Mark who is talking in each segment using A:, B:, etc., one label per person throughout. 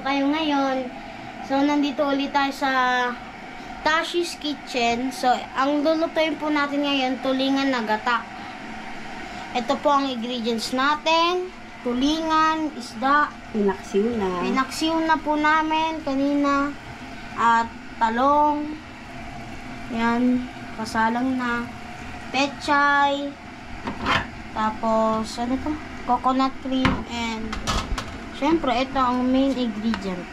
A: kayo ngayon. So, nandito ulit tayo sa Tashi's Kitchen. So, ang lulutuin po natin ngayon, tulingan na gata. Ito po ang ingredients natin. Tulingan, isda.
B: Pinaksiw na.
A: Pinaksiw na po namin kanina. At talong. Yan, kasalang na. Pechay. Tapos, ano to? Coconut cream. And, syempre, ito ang main ingredient.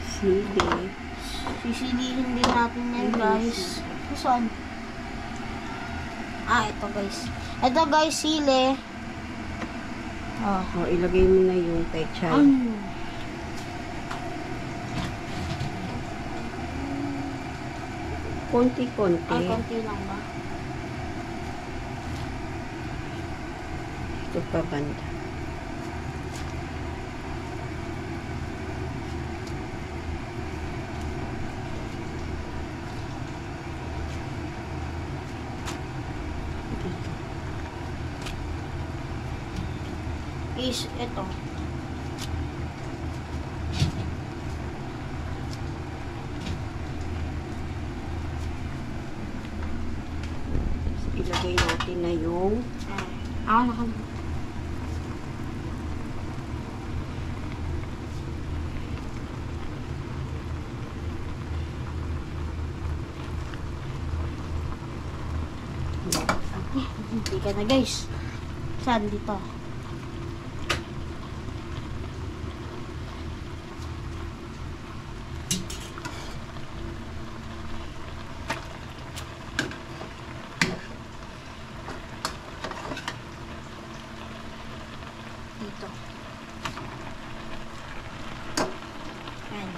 B: Sili.
A: Sisilihin din natin yan, guys. Saan? Ito, guys. Ito, guys, sili.
B: Ilagay mo na yung pechay. Konti-konti.
A: Konti lang ba?
B: Ito pa banda.
A: Is ito.
B: Ilagay natin na yung
A: Hindi ka na, guys. Saan dito? Dito. Ayan.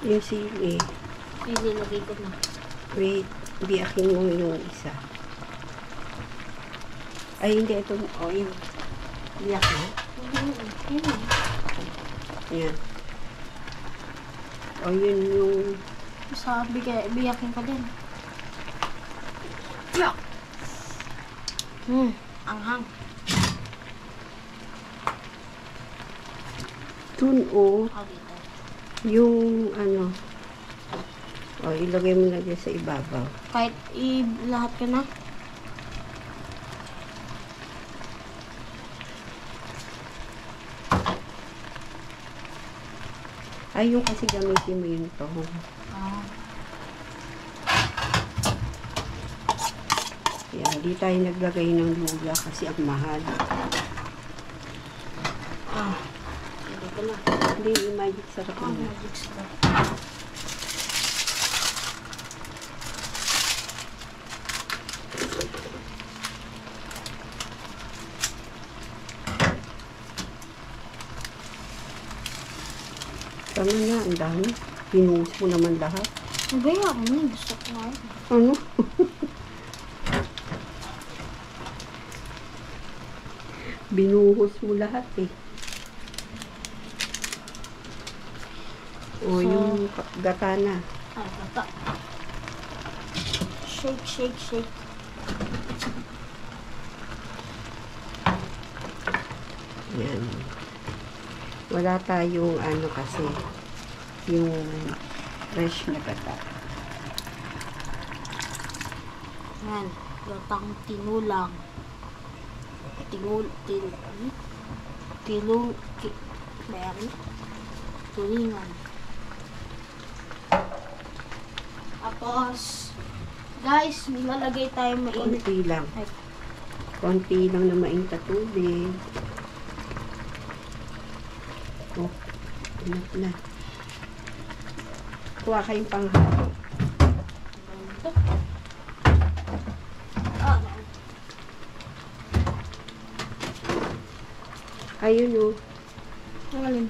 B: yung sili.
A: Sili, lagay ko na.
B: Wait, biyakin mo yung isa. Ay, hindi. Ito, yung biyak mo. Yan. Yun yung
A: Sabi ka, biyakin ka din.
B: biyak.
A: Anghang.
B: Tuno.
A: Dito.
B: Yung ano. Ilagay mo na dyan sa ibabaw.
A: Kahit lahat ka na.
B: Yung kasi gamitin mo yung to. Yan, hindi tayo naglagay ng luya kasi ang mahal.
A: Hindi ko na.
B: Hindi, yung magic sarap na.
A: Magic sarap.
B: Tama na, ang dami. Pinuhos mo naman lahat.
A: Nagaya ako na. Gusto ko nga.
B: Ano? Binuhos mo lahat eh. Yung gata na.
A: Gata. Shake, shake, shake.
B: Yan. Wala tayong ano kasi yung fresh na gata.
A: Yan. Gatang tinulang. Tulingan. Tapos, guys, nilalagay tayo mainit.
B: Konti lang. Konti lang na mainit tubig. Enough na. Kuha kayong panghalo. Ayun o.
A: Ang alin?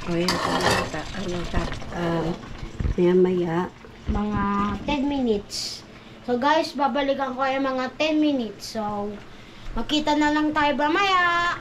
B: O yan, maya-maya.
A: Mga 10 minutes. So guys, babalikan ko yung mga 10 minutes. So, makita na lang tayo mamaya.